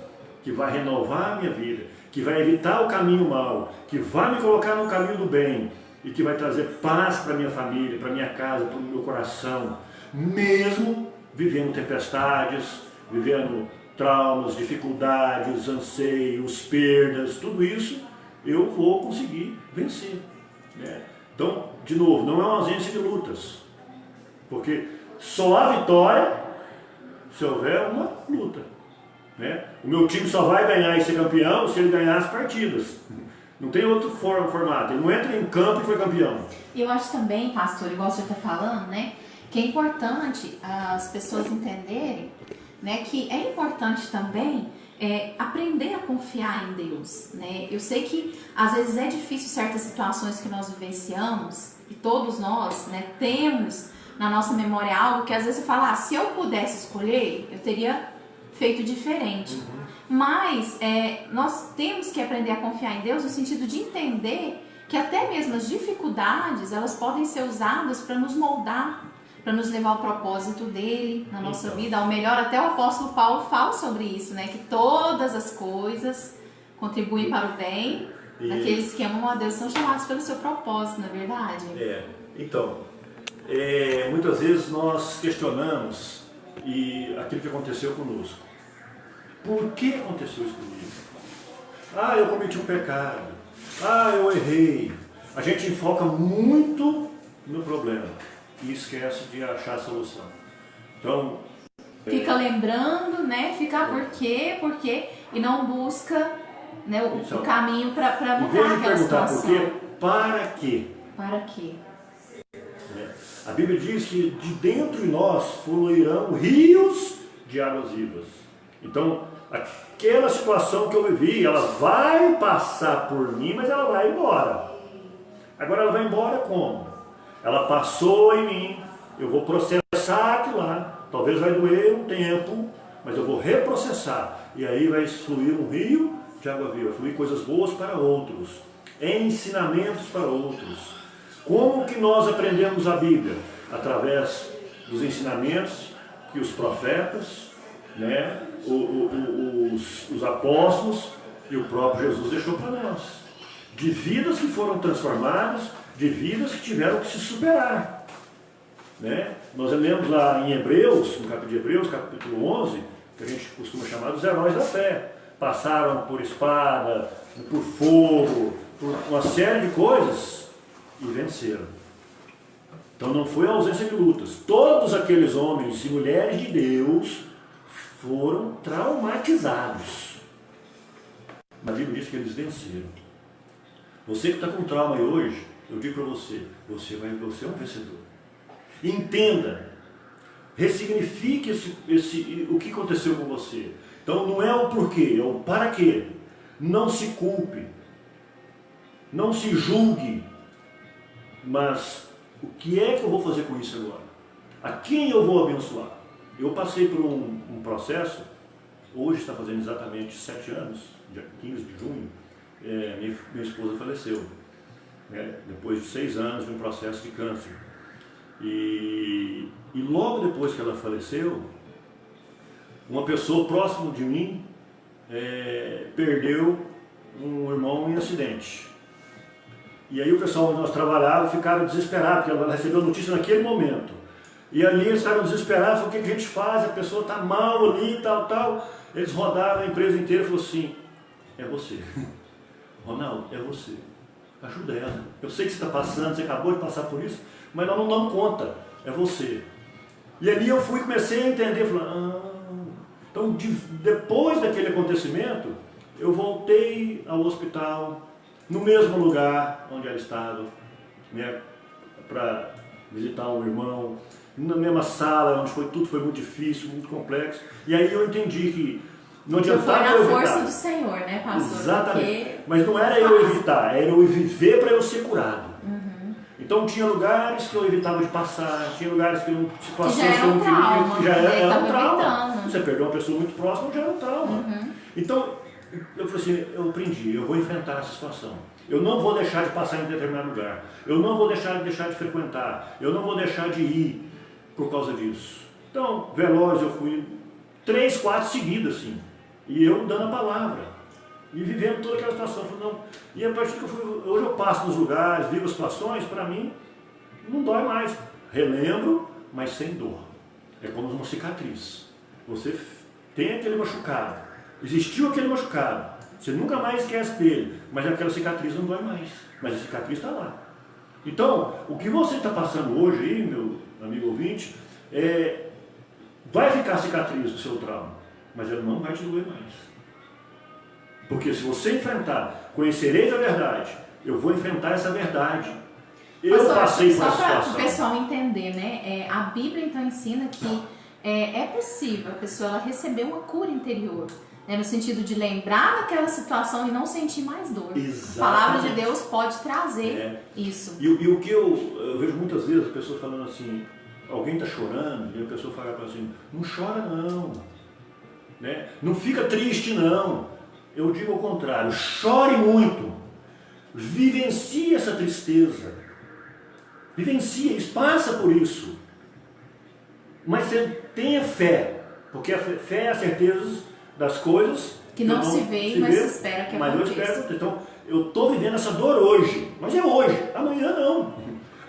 que vai renovar a minha vida, que vai evitar o caminho mau, que vai me colocar no caminho do bem e que vai trazer paz para minha família, para minha casa, para o meu coração, mesmo vivendo tempestades, vivendo traumas, dificuldades, anseios, perdas, tudo isso eu vou conseguir vencer, né? Então, de novo, não é uma ausência de lutas, porque só há vitória se houver uma luta, né? O meu time só vai ganhar e ser campeão se ele ganhar as partidas. Não tem outro formato, ele não entra em campo e foi campeão.
E eu acho também, pastor, igual você está falando, né, que é importante as pessoas entenderem, né, que é importante também aprender a confiar em Deus, né? Eu sei que às vezes é difícil certas situações que nós vivenciamos e todos nós, né, temos na nossa memória algo que às vezes você fala, se eu pudesse escolher, eu teria feito diferente. Mas nós temos que aprender a confiar em Deus no sentido de entender que até mesmo as dificuldades, elas podem ser usadas para nos moldar, para nos levar ao propósito dele na nossa vida, ao melhor. Até o apóstolo Paulo fala sobre isso, né? Que todas as coisas contribuem para o bem daqueles que amam a Deus, são chamados pelo seu propósito, não é verdade?
Então, muitas vezes nós questionamos aquilo que aconteceu conosco. Por que aconteceu isso comigo? Eu cometi um pecado. Eu errei. A gente foca muito no problema e esquece de achar a solução. Então,
fica lembrando, né? Fica por quê, e não busca, né, o caminho para mudar aquela situação.
Por quê? Para quê?
Para quê?
A Bíblia diz que de dentro de nós fluirão rios de águas vivas. Então, aquela situação que eu vivi, ela vai passar por mim, mas ela vai embora. Agora ela vai embora como? Ela passou em mim, eu vou processar aquilo lá, talvez vai doer um tempo, mas eu vou reprocessar, e aí vai fluir um rio de água viva, fluir coisas boas para outros, ensinamentos para outros. Como que nós aprendemos a Bíblia? Através dos ensinamentos que os profetas, né, os apóstolos e o próprio Jesus deixou para nós, de vidas que foram transformadas, de vidas que tiveram que se superar, né? Nós lemos lá em Hebreus, no capítulo de Hebreus, capítulo 11, que a gente costuma chamar dos heróis da fé. Passaram por espada, por fogo, por uma série de coisas e venceram. Então não foi a ausência de lutas. Todos aqueles homens e mulheres de Deus foram traumatizados. Mas a Bíblia diz que eles venceram. Você que está com trauma aí hoje, eu digo para você, você é um vencedor. Entenda, ressignifique o que aconteceu com você. Então não é o porquê, é o para quê. Não se culpe, não se julgue, mas o que é que eu vou fazer com isso agora? A quem eu vou abençoar? Eu passei por um processo, hoje está fazendo exatamente 7 anos, dia 15 de junho, minha esposa faleceu, né, depois de 6 anos de um processo de câncer. E logo depois que ela faleceu, uma pessoa próxima de mim perdeu um irmão em acidente. E aí o pessoal onde nós trabalhávamos ficaram desesperados, porque ela recebeu a notícia naquele momento. E ali eles ficaram desesperados, falaram, o que a gente faz? A pessoa está mal ali, tal. Eles rodaram a empresa inteira e falaram assim, é você. Ronaldo, é você. Ajuda ela. Eu sei que você está passando, você acabou de passar por isso, mas nós não damos conta. É você. E ali eu fui, comecei a entender, falei, então depois daquele acontecimento, eu voltei ao hospital, no mesmo lugar onde ela estava, né, para visitar um irmão, na mesma sala, onde tudo foi muito difícil, muito complexo. E aí eu entendi que não adiantava eu evitar.
Foi na força do Senhor, né, pastor?
Exatamente.
Porque...
Mas não era eu evitar, era eu viver para eu ser curado. Então tinha lugares que eu evitava de passar, tinha lugares que eu, situações que eu não queria, que já era um trauma. Você perdeu uma pessoa muito próxima, já era um trauma. Então eu falei assim, eu aprendi, eu vou enfrentar essa situação. Eu não vou deixar de passar em determinado lugar. Eu não vou deixar de frequentar. Eu não vou deixar de ir por causa disso. Então, velórios eu fui 3, 4 seguidas, assim. E eu dando a palavra. E vivendo toda aquela situação. Não. E a partir que eu fui, hoje eu passo nos lugares, vivo as situações, para mim, não dói mais. Relembro, mas sem dor. É como uma cicatriz. Você tem aquele machucado. Existiu aquele machucado. Você nunca mais esquece dele, mas aquela cicatriz não dói mais. Mas a cicatriz está lá. Então, o que você está passando hoje aí, meu amigo ouvinte, vai ficar cicatriz do seu trauma, mas ela não vai te doer mais. Porque se você enfrentar, conhecereis a verdade, eu vou enfrentar essa verdade. Eu passei por essa situação.
Só para o pessoal entender, né? A Bíblia então ensina que é possível a pessoa ela receber uma cura interior. No sentido de lembrar daquela situação e não sentir mais dor.
Exatamente.
A palavra de Deus pode trazer isso.
E o que eu vejo muitas vezes as pessoas falando assim, alguém está chorando, e a pessoa fala assim, não chora não, né? Não fica triste não. Eu digo ao contrário, chore muito, vivencie essa tristeza, vivencie, passa por isso, mas você tenha fé, porque a fé é a certeza das coisas
que não se vê, mas se espera que aconteça.
Então, eu estou vivendo essa dor hoje, mas é hoje, amanhã não.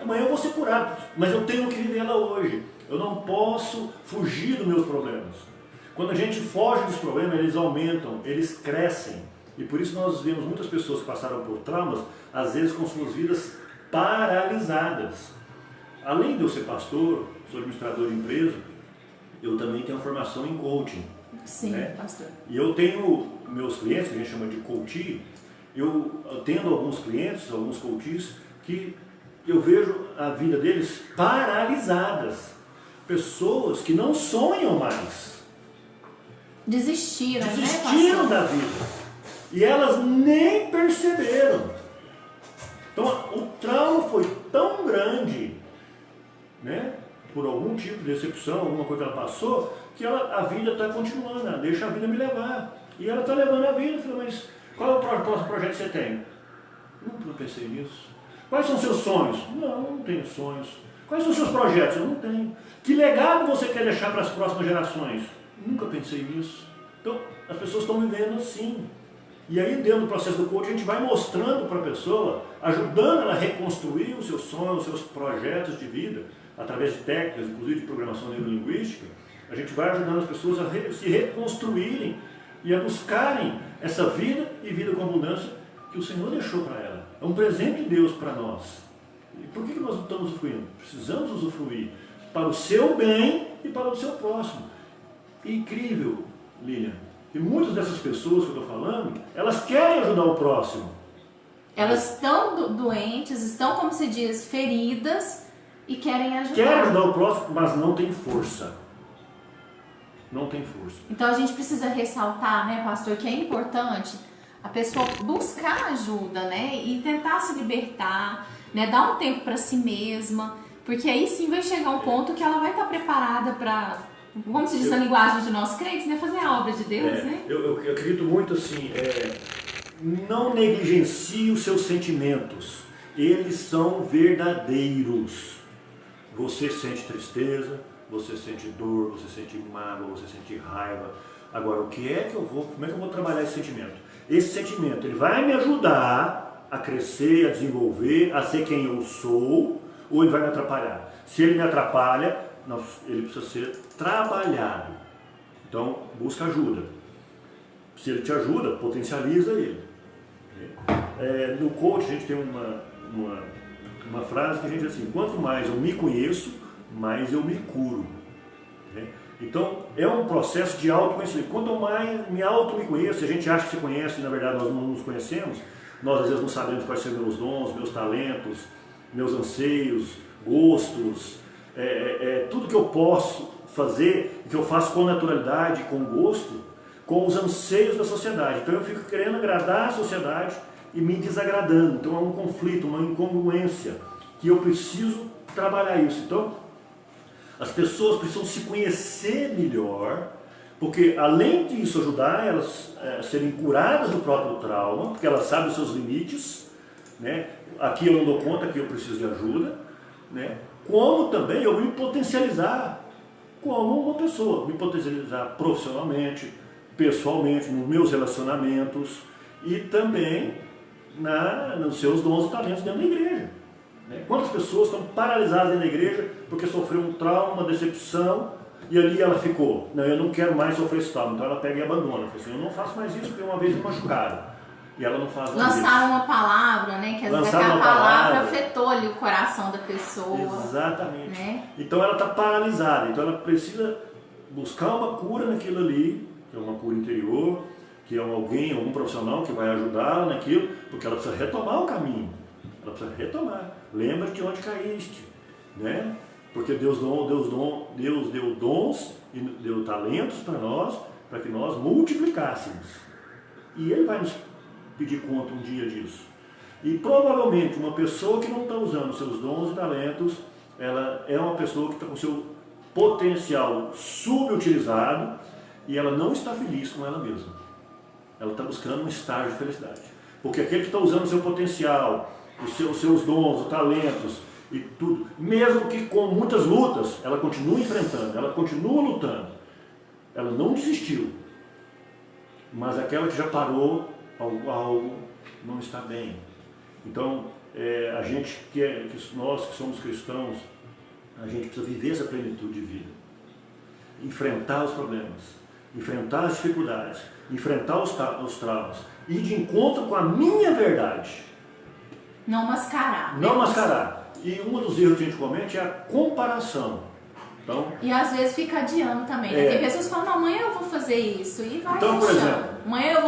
Amanhã eu vou ser curado, mas eu tenho que viver ela hoje. Eu não posso fugir dos meus problemas. Quando a gente foge dos problemas, eles aumentam, eles crescem. E por isso nós vemos muitas pessoas que passaram por traumas, às vezes com suas vidas paralisadas. Além de eu ser pastor, sou administrador de empresa, eu também tenho formação em coaching.
Sim,
né?
pastor.
E eu tenho meus clientes, que a gente chama de coaching, eu tendo alguns clientes, alguns coaches, que eu vejo a vida deles paralisadas. Pessoas que não sonham mais.
Desistiram,
né, da vida. E elas nem perceberam. Então o trauma foi tão grande, né, por algum tipo de decepção, alguma coisa que ela passou, que a vida está continuando, ela deixa a vida me levar. E ela está levando a vida. Eu falei, mas qual é o próximo projeto que você tem? Nunca pensei nisso. Quais são seus sonhos? Não tenho sonhos. Quais são seus projetos? Eu não tenho. Que legado você quer deixar para as próximas gerações? Nunca pensei nisso. Então, as pessoas estão vivendo assim. E aí, dentro do processo do coaching, a gente vai mostrando para a pessoa, ajudando ela a reconstruir os seus sonhos, os seus projetos de vida, através de técnicas, inclusive de programação neurolinguística. A gente vai ajudando as pessoas a se reconstruírem e a buscarem essa vida e vida com abundância que o Senhor deixou para ela. É um presente de Deus para nós. E por que nós não estamos usufruindo? Precisamos usufruir para o seu bem e para o seu próximo. Incrível! Lilian, que muitas dessas pessoas que eu estou falando, elas querem ajudar o próximo.
Elas estão doentes, estão, como se diz, feridas e querem ajudar.
Querem ajudar o próximo, mas não tem força. Não tem força.
Então a gente precisa ressaltar, né, pastor, que é importante a pessoa buscar ajuda, né, e tentar se libertar, né, dar um tempo para si mesma, porque aí sim vai chegar um ponto que ela vai estar preparada para, como se diz na linguagem de nós crentes, né, fazer a obra de Deus, né?
Eu acredito muito assim, não negligencie os seus sentimentos, eles são verdadeiros. Você sente tristeza, você sente dor, você sente mágoa, você sente raiva. Agora, como é que eu vou trabalhar esse sentimento? Esse sentimento, ele vai me ajudar a crescer, a desenvolver, a ser quem eu sou, ou ele vai me atrapalhar? Se ele me atrapalha, ele precisa ser trabalhado. Então, busca ajuda. Se ele te ajuda, potencializa ele. No coach, a gente tem uma frase que a gente diz assim: quanto mais eu me conheço, mais eu me curo. Então, é um processo de autoconhecimento. Quanto mais me conheço, a gente acha que se conhece e na verdade nós não nos conhecemos, nós às vezes não sabemos quais são meus dons, meus talentos, meus anseios, gostos, tudo que eu posso fazer, que eu faço com naturalidade, com gosto, com os anseios da sociedade. Então eu fico querendo agradar a sociedade e me desagradando. Então é um conflito, uma incongruência, que eu preciso trabalhar isso. Então, as pessoas precisam se conhecer melhor, porque além disso ajudar elas a serem curadas do próprio trauma, porque elas sabem os seus limites, né? Aqui eu não dou conta, aqui eu preciso de ajuda, né? Como também eu me potencializar como uma pessoa, me potencializar profissionalmente, pessoalmente, nos meus relacionamentos e também nos seus dons e talentos dentro da igreja. Quantas pessoas estão paralisadas dentro da igreja porque sofreu um trauma, uma decepção, e ali ela ficou: não, eu não quero mais sofrer esse trauma. Então ela pega e abandona. Ela fala assim: eu não faço mais isso porque uma vez me machucaram. E ela não faz mais isso.
Lançaram uma palavra, né? Que às vezes aquela palavra afetou ali o coração da pessoa.
Exatamente.
Né?
Então ela está paralisada. Então ela precisa buscar uma cura naquilo ali, que é uma cura interior, que é algum profissional que vai ajudá-la naquilo, porque ela precisa retomar o caminho. Ela precisa retomar. Lembra de onde caíste, né? Porque Deus deu dons e deu talentos para nós, para que nós multiplicássemos. E Ele vai nos pedir conta um dia disso. E provavelmente uma pessoa que não está usando seus dons e talentos, ela é uma pessoa que está com seu potencial subutilizado e ela não está feliz com ela mesma. Ela está buscando um estágio de felicidade. Porque aquele que está usando o seu potencial, os seus dons, os talentos e tudo, mesmo que com muitas lutas, ela continua enfrentando, ela continua lutando, ela não desistiu. Mas aquela que já parou, algo não está bem. Então, a gente nós que somos cristãos, a gente precisa viver essa plenitude de vida, enfrentar os problemas, enfrentar as dificuldades, enfrentar os traumas, ir de encontro com a minha verdade.
Não mascarar.
Não mascarar. E um dos erros que a gente comete é a comparação. Então,
e às vezes fica adiando também. Né? Tem pessoas que falam: não, amanhã eu vou fazer isso. E vai
então, por exemplo,
amanhã eu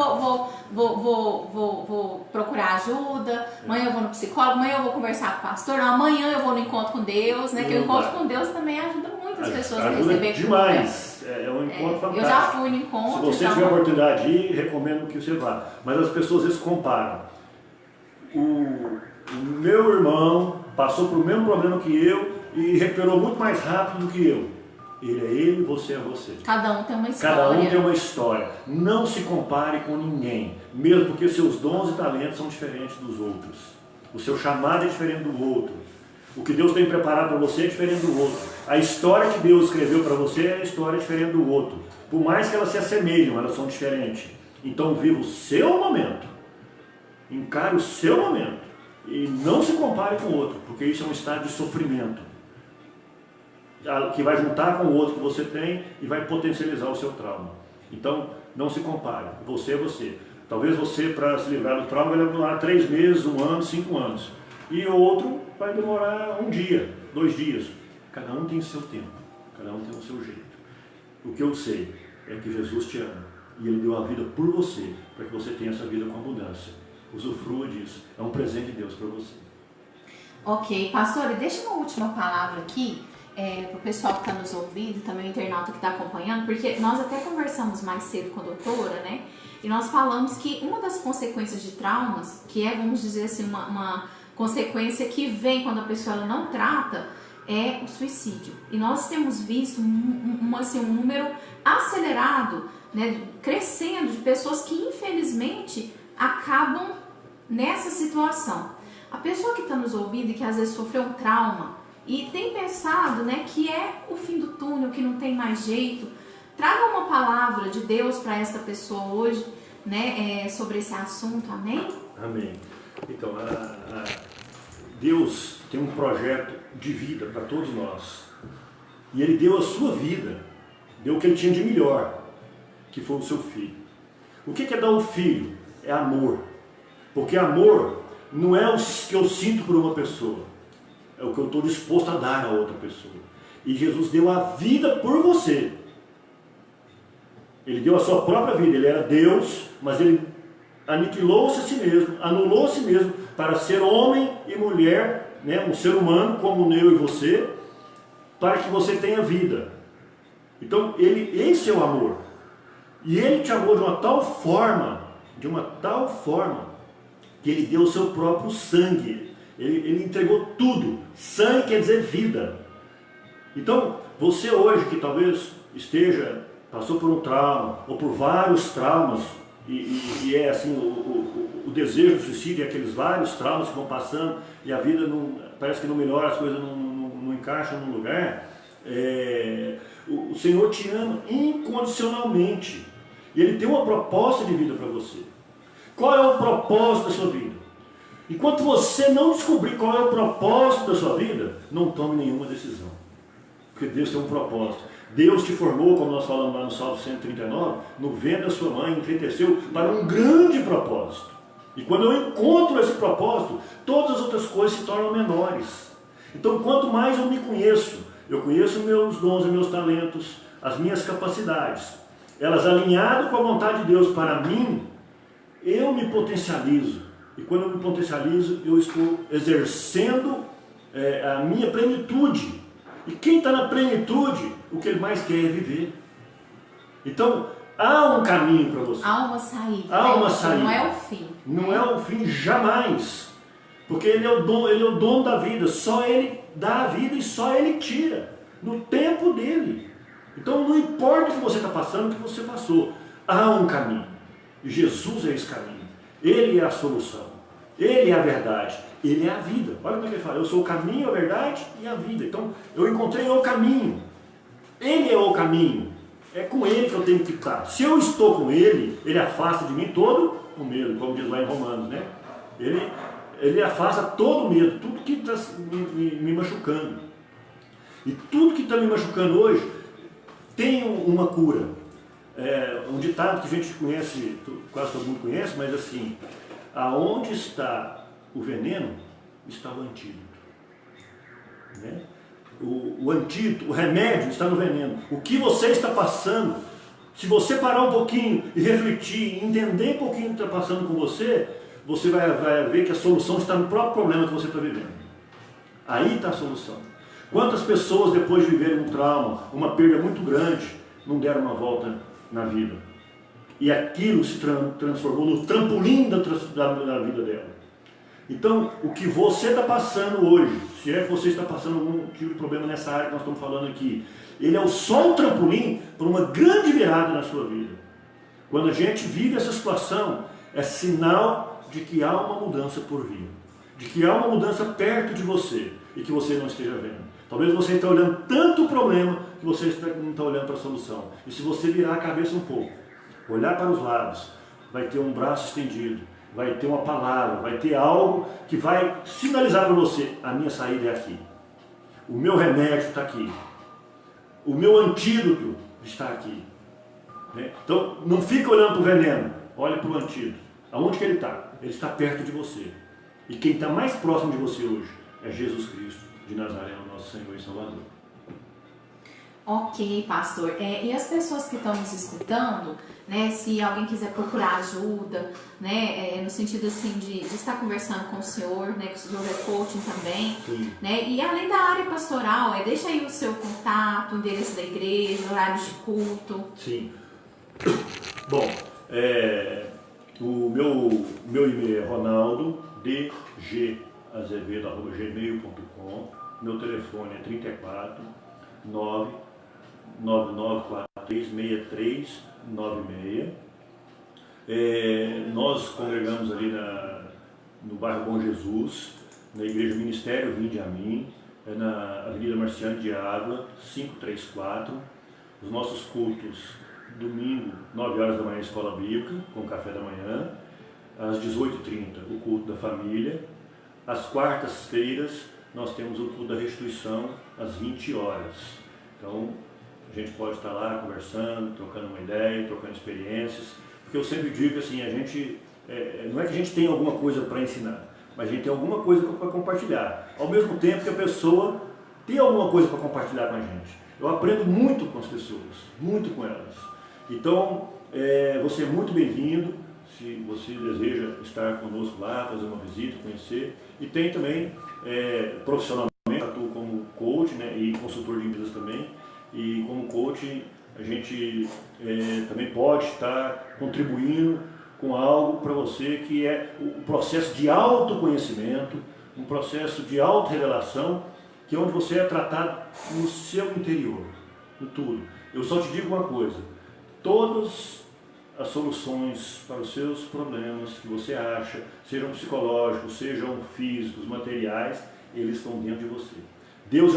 vou procurar ajuda, amanhã eu vou no psicólogo, amanhã eu vou conversar com o pastor, amanhã eu vou no encontro com Deus, né? Que o encontro com Deus também ajuda muitas pessoas a receber
demais. É um encontro fantástico.
Eu já fui no encontro.
Se você tiver a oportunidade de ir, recomendo que você vá. Mas as pessoas às vezes comparam. O meu irmão passou por o mesmo problema que eu e recuperou muito mais rápido do que eu. Ele é ele, você é você.
Cada um tem uma história.
Cada um tem uma história. Não se compare com ninguém, mesmo porque seus dons e talentos são diferentes dos outros. O seu chamado é diferente do outro. O que Deus tem preparado para você é diferente do outro. A história que Deus escreveu para você é a história diferente do outro. Por mais que elas se assemelham, elas são diferentes. Então viva o seu momento. Encare o seu momento. E não se compare com o outro, porque isso é um estado de sofrimento, que vai juntar com o outro que você tem e vai potencializar o seu trauma. Então, não se compare. Você é você. Talvez você, para se livrar do trauma, vai demorar 3 meses, 1 ano, 5 anos. E o outro vai demorar 1 dia, 2 dias. Cada um tem o seu tempo. Cada um tem o seu jeito. O que eu sei é que Jesus te ama. E Ele deu a vida por você, para que você tenha essa vida com abundância. Usufrua disso. É um presente de Deus para você.
Ok, pastor, e deixa uma última palavra aqui para o pessoal que está nos ouvindo, também o internauta que está acompanhando, porque nós até conversamos mais cedo com a doutora, né? E nós falamos que uma das consequências de traumas, que é, vamos dizer assim, uma consequência que vem quando a pessoa ela não trata, é o suicídio. E nós temos visto um número acelerado, né, crescendo, de pessoas que infelizmente acabam nessa situação. A pessoa que está nos ouvindo e que às vezes sofreu um trauma e tem pensado, né, que é o fim do túnel, que não tem mais jeito, traga uma palavra de Deus para esta pessoa hoje, né, sobre esse assunto, amém?
Amém. Então, Deus tem um projeto de vida para todos nós. E Ele deu a sua vida, deu o que Ele tinha de melhor, que foi o seu filho. O que é dar um filho? É amor. Porque amor não é o que eu sinto por uma pessoa, é o que eu estou disposto a dar a outra pessoa. E Jesus deu a vida por você. Ele deu a sua própria vida. Ele era Deus, mas Ele aniquilou-se a si mesmo, anulou a si mesmo para ser homem e mulher, né, um ser humano como eu e você, para que você tenha vida. Então, esse é o amor. E Ele te amou de uma tal forma, que Ele deu o seu próprio sangue. Ele entregou tudo. Sangue quer dizer vida. Então, você hoje que talvez passou por um trauma, ou por vários traumas, e é assim, o desejo do suicídio é aqueles vários traumas que vão passando, e a vida parece que não melhora, as coisas não encaixam no lugar. O Senhor te ama incondicionalmente. E Ele tem uma proposta de vida para você. Qual é o propósito da sua vida? Enquanto você não descobrir qual é o propósito da sua vida, não tome nenhuma decisão. Porque Deus tem um propósito. Deus te formou, como nós falamos lá no Salmo 139, no ventre da sua mãe, entreteceu para um grande propósito. E quando eu encontro esse propósito, todas as outras coisas se tornam menores. Então, quanto mais eu me conheço, eu conheço meus dons e meus talentos, as minhas capacidades, elas alinhadas com a vontade de Deus para mim, eu me potencializo. E quando eu me potencializo, eu estou exercendo a minha plenitude. E quem está na plenitude, o que ele mais quer é viver. Então, há um caminho para você.
Há uma saída.
Há uma saída.
Não é o fim.
Não é o fim jamais. Porque Ele é o dono da vida. Só Ele dá a vida e só Ele tira. No tempo dEle. Então, não importa o que você está passando, o que você passou. Há um caminho. E Jesus é esse caminho. Ele é a solução. Ele é a verdade. Ele é a vida. Olha como é que ele fala. Eu sou o caminho, a verdade e a vida. Então, eu encontrei o caminho. Ele é o caminho. É com Ele que eu tenho que estar. Se eu estou com Ele, Ele afasta de mim todo o medo, como diz lá em Romanos, né? Ele afasta todo o medo, tudo que está me machucando. E tudo que está me machucando hoje tem uma cura. Um ditado que a gente conhece, quase todo mundo conhece, mas assim, aonde está o veneno, está o antídoto. Né? O antídoto, o remédio está no veneno. O que você está passando, se você parar um pouquinho e refletir, entender um pouquinho o que está passando com você, você vai ver que a solução está no próprio problema que você está vivendo. Aí está a solução. Quantas pessoas, depois de viverem um trauma, uma perda muito grande, não deram uma volta na vida? E aquilo se transformou no trampolim da vida dela. Então, o que você está passando hoje, se é que você está passando algum tipo de problema nessa área que nós estamos falando aqui, ele é só um trampolim para uma grande virada na sua vida. Quando a gente vive essa situação, é sinal de que há uma mudança por vir. De que há uma mudança perto de você e que você não esteja vendo. Talvez você esteja olhando tanto o problema que você não está olhando para a solução. E se você virar a cabeça um pouco, olhar para os lados, vai ter um braço estendido, vai ter uma palavra, vai ter algo que vai sinalizar para você: a minha saída é aqui, o meu remédio está aqui, o meu antídoto está aqui. Né? Então não fica olhando para o veneno, olha para o antídoto. Aonde que ele está? Ele está perto de você. E quem está mais próximo de você hoje é Jesus Cristo de Nazaré, o nosso Senhor e Salvador.
Ok, pastor. E as pessoas que estão nos escutando, né, se alguém quiser procurar ajuda, né, no sentido assim de estar conversando com o senhor, né, que o senhor é coaching também,
Sim.
né, e além da área pastoral, deixa aí o seu contato, o endereço da igreja, horários de culto.
Sim. Bom, o meu e-mail é ronaldodgazevedo@gmail.com. Meu telefone é 34 999436396. Nós congregamos ali no bairro Bom Jesus, na igreja Ministério Vinde a Mim, na Avenida Marciano de Ávila, 534. Os nossos cultos, domingo, 9 horas da manhã, escola bíblica, com café da manhã. Às 18h30, o culto da família. Às quartas-feiras, nós temos o culto da restituição, às 20 horas. Então, a gente pode estar lá conversando, trocando uma ideia, trocando experiências. Porque eu sempre digo assim, a gente, não é que a gente tem alguma coisa para ensinar, mas a gente tem alguma coisa para compartilhar. Ao mesmo tempo que a pessoa tem alguma coisa para compartilhar com a gente. Eu aprendo muito com as pessoas, muito com elas. Então, você é muito bem-vindo, se você deseja estar conosco lá, fazer uma visita, conhecer. E tem também, profissionalmente, atuo como coach, né, e consultor de empresas também. E como coach, a gente também pode estar contribuindo com algo para você que é o processo de autoconhecimento, um processo de autorrevelação, que é onde você é tratado no seu interior, no tudo. Eu só te digo uma coisa, todas as soluções para os seus problemas que você acha, sejam psicológicos, sejam físicos, materiais, eles estão dentro de você. Deus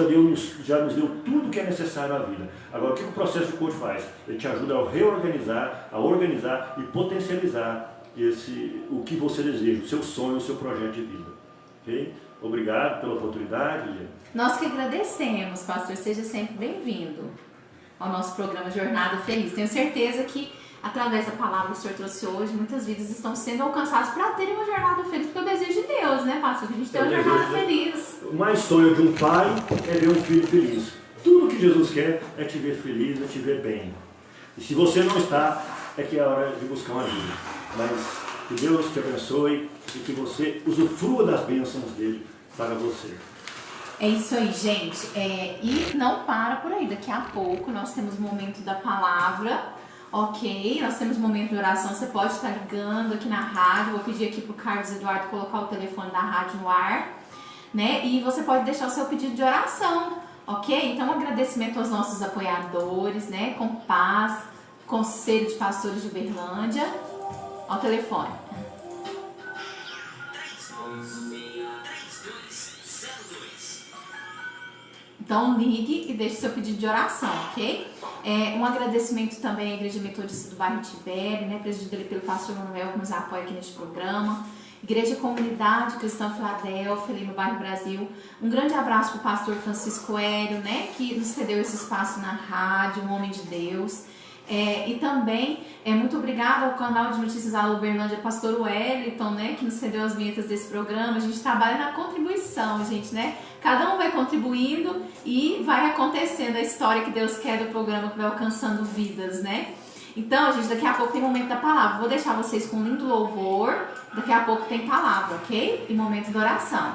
já nos deu tudo que é necessário à vida. Agora, o que o processo de coach faz? Ele te ajuda a reorganizar, a organizar e potencializar o que você deseja, o seu sonho, o seu projeto de vida. Ok? Obrigado pela oportunidade, Lilian.
Nós que agradecemos, pastor. Seja sempre bem-vindo ao nosso programa Jornada Feliz. Tenho certeza que, através da palavra que o senhor trouxe hoje, muitas vidas estão sendo alcançadas para terem uma jornada feliz, porque é o desejo de Deus, né, pastor? Que a gente tenha uma jornada feliz.
O mais sonho de um pai é ver um filho feliz. Tudo que Jesus quer é te ver feliz, é te ver bem. E se você não está, é que é a hora de buscar uma vida. Mas que Deus te abençoe e que você usufrua das bênçãos dele para você.
É isso aí, gente. E não para por aí. Daqui a pouco nós temos o momento da palavra, ok? Nós temos o momento de oração. Você pode estar ligando aqui na rádio. Vou pedir aqui para o Carlos Eduardo colocar o telefone da rádio no ar, né? E você pode deixar o seu pedido de oração, ok? Então, um agradecimento aos nossos apoiadores, né? Com paz, Conselho de Pastores de Uberlândia. Ao telefone. Então ligue e deixe seu pedido de oração, ok? Um agradecimento também à Igreja Metodista do bairro Tibério, né, presidida pelo pastor Manuel, que nos apoia aqui neste programa. Igreja Comunidade Cristã Filadélfia, ali no bairro Brasil. Um grande abraço para o pastor Francisco Hélio, né, que nos cedeu esse espaço na rádio, um homem de Deus. E também, muito obrigada ao canal de notícias da Uberlândia, pastor Wellington, né, que nos cedeu as vinhetas desse programa. A gente trabalha na contribuição, gente, né? Cada um vai contribuindo e vai acontecendo a história que Deus quer do programa, que vai alcançando vidas, né? Então, gente, daqui a pouco tem momento da palavra. Vou deixar vocês com um lindo louvor. Daqui a pouco tem palavra, ok? E momento da oração.